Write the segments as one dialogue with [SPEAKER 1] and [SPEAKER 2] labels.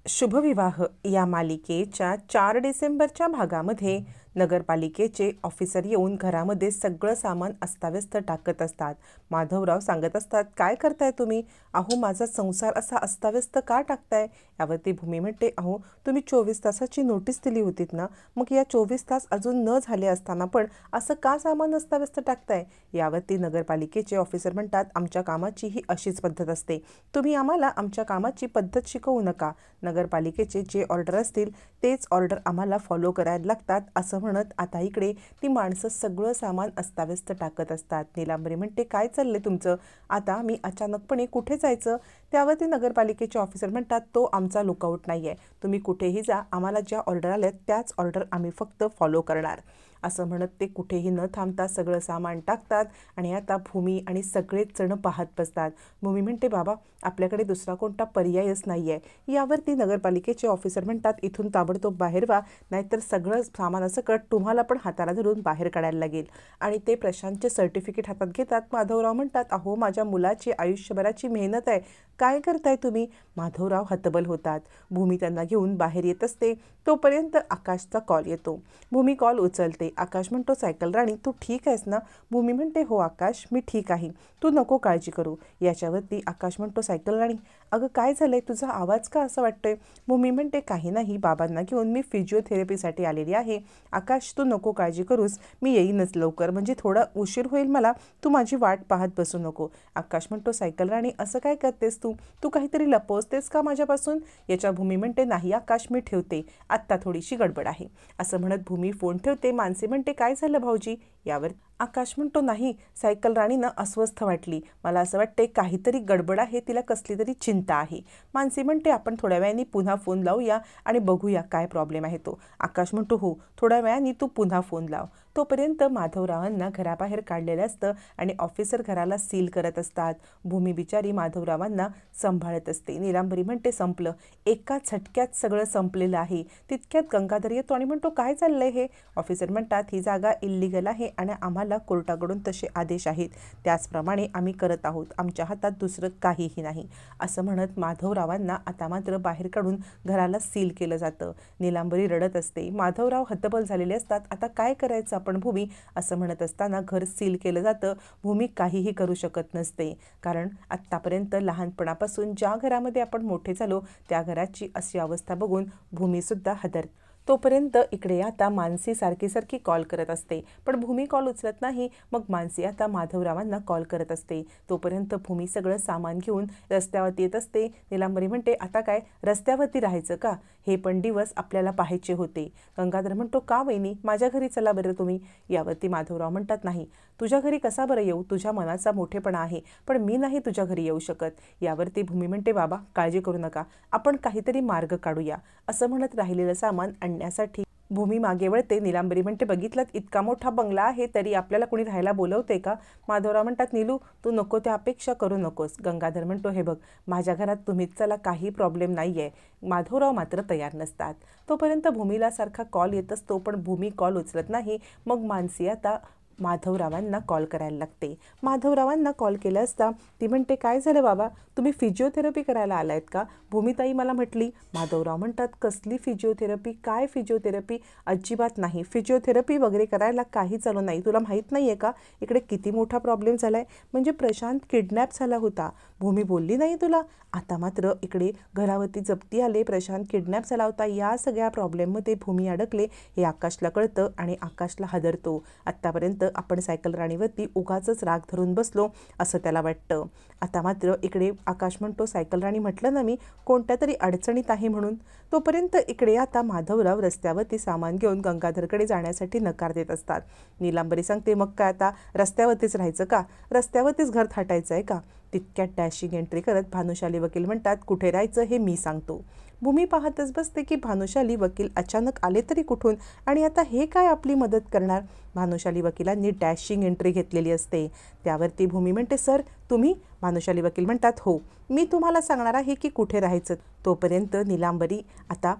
[SPEAKER 1] शुभविवाह या मालिकेच्या 4 डिसेंबरच्या भागामध्ये नगरपालिकेचे ऑफिसर येऊन घरामध्ये सगळं सामान अस्ताव्यस्त टाकत असतात. माधवराव सांगत असतात, काय करताय तुम्ही? अहो, माझा संसार असा अस्ताव्यस्त का टाकताय? यावरती भूमी म्हणते, अहो तुम्ही 24 तासाची नोटीस दिली होतीत ना, मग या 24 तास अजून न झाले असताना पण असं का सामान अस्ताव्यस्त टाकताय? यावरती नगरपालिकेचे ऑफिसर म्हणतात, आमच्या कामाची ही अशीच पद्धत असते. तुम्ही आम्हाला आमच्या कामाची पद्धत शिकवू नका. नगरपालिकेचे जे ऑर्डर असतील तेच ऑर्डर आम्हाला फॉलो करायला लागतात, असं म्हणत आता इकडे ती माणसं सगळं सामान अस्ताव्यस्त टाकत असतात. नीलांबरी म्हणते, काय चाललंय तुमचं? आता मी अचानकपणे कुठे जायचं? त्यावरती नगरपालिकेचे ऑफिसर म्हणतात, तो आमचा लुकआउट नाही आहे. तुम्ही कुठेही जा, आम्हाला ज्या ऑर्डर आल्यात त्याच ऑर्डर आम्ही फक्त फॉलो करणार. असं म्हणत ते कुठेही न थांबता सगळं सामान टाकतात आणि आता भूमी आणि सगळेच जण पाहत बसतात. भूमी म्हणते, बाबा आपल्याकडे दुसरा कोणता पर्यायच नाही आहे. यावरती नगरपालिकेचे ऑफिसर म्हणतात, इथून ताबडतोब बाहेर व्हा, नाहीतर सगळं सामानासकट तुम्हाला पण हाताला धरून बाहेर काढायला लागेल. आणि ते प्रशांतचे सर्टिफिकेट हातात घेतात. माधवराव म्हणतात, अहो माझ्या मुलाची आयुष्यभराची मेहनत आहे, काय करताय तुम्ही? माधवराव हतबल होतात. भूमी त्यांना घेऊन बाहेर येत असते. तोपर्यंत आकाशचा कॉल येतो. भूमी कॉल उचलते. आकाश म्हणतो, सायकल राणी तू ठीक आहेस ना? भूमी म्हणते, हो आकाश मी ठीक आहे, तू नको काळजी करू. याच्यावरती आकाश म्हणतो, सायकल राणी अगं काय झालंय, तुझा आवाज का असं वाटतोय? भूमी म्हणते, काही नाही, बाबांना घेऊन मी फिजिओथेरपीसाठी आलेली आहे. आकाश तू नको काळजी करूस, मी येईनच लवकर, म्हणजे थोडा उशीर होईल मला, तू माझी वाट पाहत बसू नको. आकाश म्हणतो, सायकल राणी असं काय करतेस तू? तू काहीतरी लपवतेस का माझ्यापासून? याच्या भूमी म्हणते, नाही आकाश मी ठेवते, आत्ता थोडीशी गडबड आहे. असं म्हणत भूमी फोन ठेवते. मानसी म्हणते, काय झालं भाऊजी? यावर आकाश म्हणतो, नाही सायकल राणीनं अस्वस्थ वाटली, मला असं वाटते काहीतरी गडबड आहे, तिला कसली तरी चिंता आहे. मानसी म्हणते, आपण थोड्या वेळाने पुन्हा फोन लावूया आणि बघूया काय प्रॉब्लेम आहे तो. आकाश म्हणतो, हो थोड्या वेळाने तू पुन्हा फोन लाव. तोपर्यंत माधवरावांना घराबाहेर काढलेलं असतं आणि ऑफिसर घराला सील करत असतात. भूमी बिचारी माधवरावांना सांभाळत असते. नीलांबरी म्हणते, संपलं, एका झटक्यात सगळं संपलेलं आहे. तितक्यात गंगाधर येतो आणि म्हणतो, काय चाललंय हे? ऑफिसर म्हणतात, ही जागा इल्लीगल आहे आणि आम्हाला कोर्टाकडून तसे आदेश आहेत, त्याचप्रमाणे आम्ही करत आहोत, आमच्या हातात दुसरं काहीही नाही. असं म्हणत माधवरावांना आता मात्र बाहेर काढून घराला सील केलं जातं. नीलांबरी रडत असते. माधवराव हतबल झालेले असतात. आता काय करायचं आपण भूमी? असं म्हणत असताना घर सील केलं जातं. भूमी काहीही करू शकत नसते, कारण आत्तापर्यंत लहानपणापासून ज्या घरामध्ये आपण मोठे झालो त्या घराची अशी अवस्था बघून भूमीसुद्धा हादरते. तोपर्यंत इकडे आता मानसी सारखी कॉल करत असते, पण भूमी कॉल उचलत नाही. मग मानसी आता माधवरावांना कॉल करत असते. तोपर्यंत भूमी सगळं सामान घेऊन रस्त्यावरती येत असते. नीलांबरी म्हणते, आता काय रस्त्यावरती राहायचं का? हे पण दिवस आपल्याला पाहायचे होते. गंगाधर म्हणतो, का वहिनी, माझ्या घरी चला बरं तुम्ही. यावरती माधवराव म्हणतात, नाही तुझ्या घरी कसा बरं येऊ, तुझ्या मनाचा मोठेपणा आहे, पण मी नाही तुझ्या घरी येऊ शकत. यावरती भूमी म्हणते, बाबा काळजी करू नका, आपण काहीतरी मार्ग काढूया. असं म्हणत राहिलेलं सामान आणण्यासाठी भूमी मागे वळते. नीलांबरी म्हणते, बघितलं इतका मोठा बंगला आहे तरी आपल्याला कोणी राहायला बोलवते का? माधवराव म्हणतात, नीलू तू नको त्या अपेक्षा करू नकोस. गंगाधर म्हणतो, हे बघ माझ्या घरात तुम्हीच चला, काही प्रॉब्लेम नाही आहे. माधवराव मात्र तयार नसतात. तोपर्यंत भूमीला सारखा कॉल येत असतो, पण भूमी कॉल उचलत नाही. मग मानसी आता माधवरावांना कॉल करायला लागते. माधवरावांना कॉल केला असता ती म्हणते, काय झालं बाबा, तुम्ही फिजिओथेरपी करायला आलायत का? भूमिताई मला म्हटली. माधवराव म्हणतात, कसली फिजिओथेरपी, काय फिजिओथेरपी? अजिबात नाही, फिजिओथेरपी वगैरे करायला काही चालू नाही. तुला माहीत नाही आहे का इकडे किती मोठा प्रॉब्लेम झाला आहे? म्हणजे प्रशांत किडनॅप झाला होता. भूमी बोलली नाही तुला? आता मात्र इकडे घरावरती जप्ती आले, प्रशांत किडनॅप झाला होता. या सगळ्या प्रॉब्लेममध्ये भूमी अडकले हे आकाशला कळतं आणि आकाशला हादरतो. आत्तापर्यंत आपण सायकल राणीवरती उगाचच राग धरून बसलो असं त्याला वाटतं. आता मात्र इकडे आकाश म्हणतो, सायकल राणी म्हटलं ना मी, कोणत्या तरी अडचणीत आहे म्हणून. तोपर्यंत इकडे आता माधवराव रस्त्यावरती सामान घेऊन गंगाधरकडे जाण्यासाठी नकार देत असतात. नीलांबरी सांगते, मग काय आता रस्त्यावरतीच राहायचं का? रस्त्यावरतीच घर थाटायचं आहे का? तितक्यात डॅशिंग एंट्री करत भानुशाली वकील म्हणतात, कुठे राहायचं हे मी सांगतो. भूमी पाहतच बसते की भानुशाली वकील अचानक आले तरी कुठून, आणि आता हे काय आपली मदत करणार? भानुशाली वकिलांनी डॅशिंग एंट्री घेतलेली असते. त्यावरती भूमी म्हणते, सर तुम्ही? भानुशाली वकील म्हणतात, हो मी तुम्हाला सांगणार आहे की कुठे राहायचं. तोपर्यंत नीलांबरी आता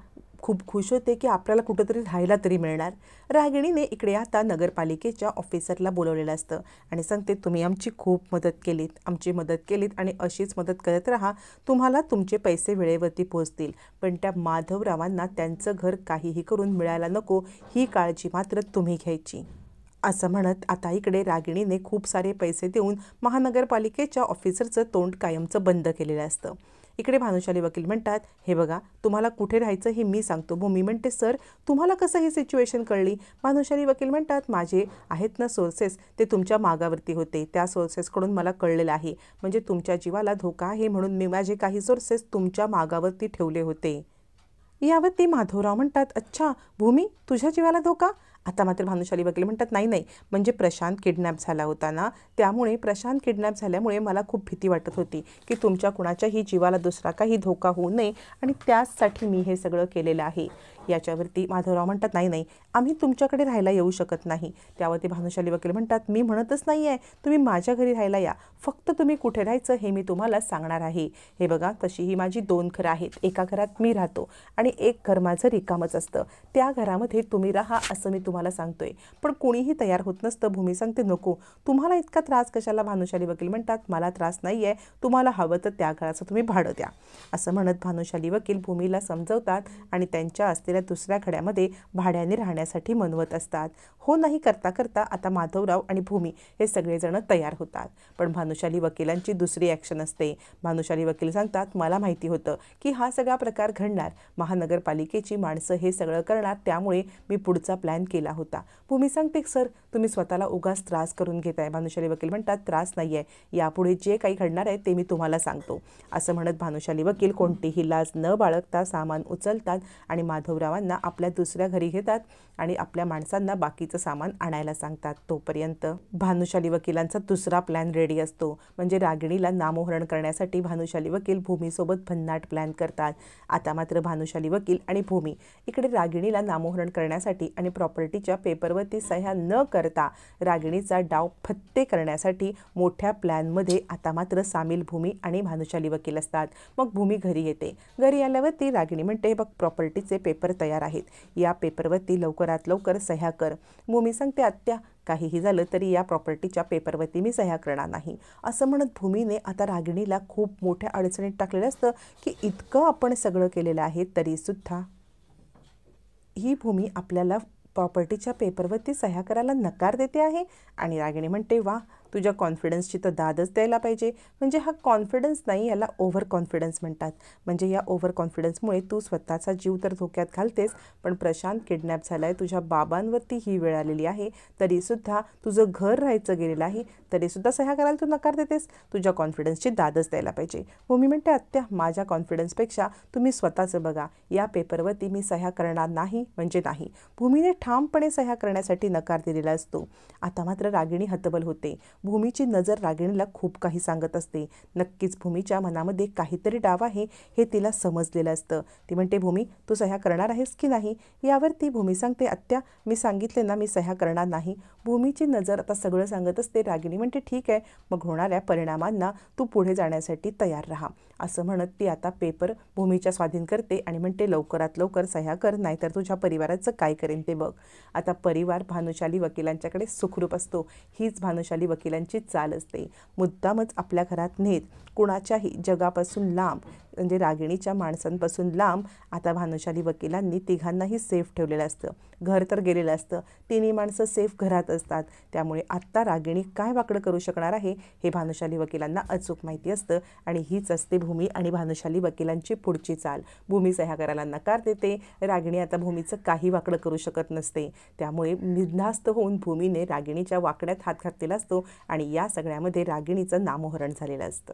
[SPEAKER 1] खूप खुश होते की आपल्याला कुठंतरी राहायला तरी मिळणार. रागिणीने इकडे आता नगरपालिकेच्या ऑफिसरला बोलवलेलं असतं आणि सांगते, तुम्ही आमची खूप मदत केलीत, आमची मदत केलीत आणि अशीच मदत करत राहा, तुम्हाला तुमचे पैसे वेळेवरती पोहोचतील. पण त्या माधवरावांना त्यांचं घर काहीही करून मिळायला नको, ही काळजी मात्र तुम्ही घ्यायची. असं म्हणत आता इकडे रागिणीने खूप सारे पैसे देऊन महानगरपालिकेच्या ऑफिसरचं तोंड कायमचं बंद केलेलं असतं. इकडे भानुशाली वकील म्हणतात, हे बघा, तुम्हाला कुठे राहायचं हे मी सांगतो. भूमी म्हणते, सर तुम्हाला कसं ही सिच्युएशन कळली? भानुशाली वकील म्हणतात, माझे आहेत ना सोर्सेस, ते तुमच्या मागावरती होते, त्या सोर्सेसकडून मला कळलेलं आहे, म्हणजे तुमच्या जीवाला धोका आहे म्हणून मी माझे काही सोर्सेस तुमच्या मागावरती ठेवले होते. यावरती माधवराव म्हणतात, अच्छा भूमी, तुझ्या जीवाला धोका? आता मात्र भानुशाली वकील म्हणतात, नाही नाही, म्हणजे प्रशांत किडनॅप झाला होता ना, त्यामुळे प्रशांत किडनॅप झाल्यामुळे मला खूप भीती वाटत होती की तुमच्या कुणाच्याही जीवाला दुसरा काही धोका होऊ नये आणि त्याचसाठी मी हे सगळं केलेलं आहे. याच्यावरती माधवराव म्हणतात, नाही नाही, आम्ही तुमच्याकडे राहायला येऊ शकत नाही. त्यावरती भानुशाली वकील म्हणतात, मी म्हणतच नाही आहे तुम्ही माझ्या घरी राहायला या, फक्त तुम्ही कुठे राहायचं हे मी तुम्हाला सांगणार आहे. हे बघा, तशीही माझी 2 घरं आहेत, एका घरात मी राहतो आणि एक घर माझं रिकामच असतं, त्या घरामध्ये तुम्ही राहा असं मी तुम्हाला सांगतोय. पण कोणीही तयार होत नसतं. भूमी सांगते, नको, तुम्हाला इतका त्रास कशाला? भानुशाली वकील म्हणतात, मला त्रास नाही आहे, तुम्हाला हवं तर त्या घराचं तुम्ही भाडं द्या. असं म्हणत भानुशाली वकील भूमीला समजवतात आणि त्यांच्या असलेल्या दुसऱ्या खड्यामध्ये भाड्याने राहण्यासाठी मनवत असतात. हो नाही करता करता आता माधवराव आणि भूमी हे सगळेजण तयार होतात. पण भानुशाली वकिलांची दुसरी ॲक्शन असते. भानुशाली वकील सांगतात, मला माहिती होतं की हा सगळा प्रकार घडणार, महानगरपालिकेची माणसं हे सगळं करणार, त्यामुळे मी पुढचा प्लॅन केला होता. भूमी सांगते, सर तुम्ही स्वतःला उगाच त्रास करून घेताय. भानुशाली वकील म्हणतात, त्रास नाही आहे, यापुढे जे काही घडणार आहे ते मी तुम्हाला सांगतो. असं म्हणत भानुशाली वकील कोणतीही लाज न बाळगता सामान उचलतात आणि माधवरावांना आपल्या दुसऱ्या घरी घेतात आणि आपल्या माणसांना बाकीचं सामान आणायला सांगतात. तोपर्यंत भानुशाली वकिलांचा दुसरा प्लॅन रेडी असतो, म्हणजे रागिणीला नामोहरण करण्यासाठी भानुशाली वकील भूमीसोबत भन्नाट प्लॅन करतात. आता मात्र भानुशाली वकील आणि भूमी इकडे रागिणीला नामोहरण करण्यासाठी आणि प्रॉपर्टीच्या पेपरवरती सह्या न करता रागिणीचा डाव फत्ते करण्यासाठी मोठ्या प्लॅनमध्ये आता मात्र सामील भूमी आणि भानुशाली वकील असतात. मग भूमी घरी येते. घरी आल्यावरती रागिणी म्हणते, बघ, प्रॉपर्टीचे पेपर तयार आहेत, या पेपरवरती लवकरात लवकर सह्या कर. भूमी सांगते, आत्या, काहीही झालं तरी या प्रॉपर्टीच्या पेपरवरती मी सह्या करणार नाही. असं म्हणत भूमीने आता रागिणीला खूप मोठ्या अडचणीत टाकलेलं असतं की इतकं आपण सगळं केलेलं आहे तरीसुद्धा ही भूमी आपल्याला प्रॉपर्टीच्या पेपरवरती सह्या करायला नकार देते आहे. आणि रागिणी म्हणते, वा, तुझ्या कॉन्फिडन्सची तर दादच द्यायला पाहिजे. म्हणजे हा कॉन्फिडन्स नाही, याला ओव्हर कॉन्फिडन्स म्हणतात. म्हणजे या ओव्हर कॉन्फिडन्समुळे तू स्वतःचा जीव तर धोक्यात घालतेस, पण प्रशांत किडनॅप झाला आहे, तुझ्या बाबांवरती ही वेळ आलेली आहे, तरीसुद्धा तुझं घर राहायचं गेलेलं आहे, तरीसुद्धा सह्या करायला तू नकार देतेस. तुझ्या कॉन्फिडन्सची दादच द्यायला पाहिजे. भूमी म्हणते, आत्या, माझ्या कॉन्फिडन्सपेक्षा तुम्ही स्वतःचं बघा, या पेपरवरती मी सह्या करणार नाही म्हणजे नाही. भूमीने ठामपणे सह्या करण्यासाठी नकार दिलेला असतो. आता मात्र रागिणी हतबल होते. भूमीची नजर रागिणीला खूप काही सांगत असते. नक्कीच भूमीच्या मनामध्ये काहीतरी डाव आहे हे तिला समजलेलं असतं. ती म्हणते, भूमी, तू सह्या करणार आहेस की नाही? यावरती भूमी सांगते, आत्या, मी सांगितले ना, मी सह्या करणार नाही. भूमीची नजर आता सगळं सांगत असते. रागिणी म्हणते, ठीक आहे, मग होणाऱ्या परिणामांना तू पुढे जाण्यासाठी तयार राहा. असं म्हणत ती आता पेपर भूमीच्या स्वाधीन करते आणि म्हणते, लवकरात लवकर सह्या कर, नाहीतर तुझ्या परिवाराचं काय करेन ते बघ. आता परिवार भानुशाली वकिलांच्याकडे सुखरूप असतो. हीच भानुशाली वकिलांची चाल असते. मुद्दामच आपल्या घरात नेत कुणाच्याही जगापासून लांब, म्हणजे रागिणीच्या माणसांपासून लांब आता भानुशाली वकिलांनी तिघांनाही सेफ ठेवलेलं असतं. घर तर गेलेलं असतं, तिन्ही माणसं सेफ घरात असतात. त्यामुळे आत्ता रागिणी काय वाकडं करू शकणार आहे हे भानुशाली वकिलांना अचूक माहिती असतं. आणि हीच असते भूमी आणि भानुशाली वकिलांची पुढची चाल. भूमी सह्या करायला नकार देते. रागिणी आता भूमीचं काही वाकडं करू शकत नसते. त्यामुळे निधास्त होऊन भूमीने रागिणीच्या वाकड्यात हात घातलेला असतो आणि या सगळ्यामध्ये रागिणीचं नामोहरण झालेलं असतं.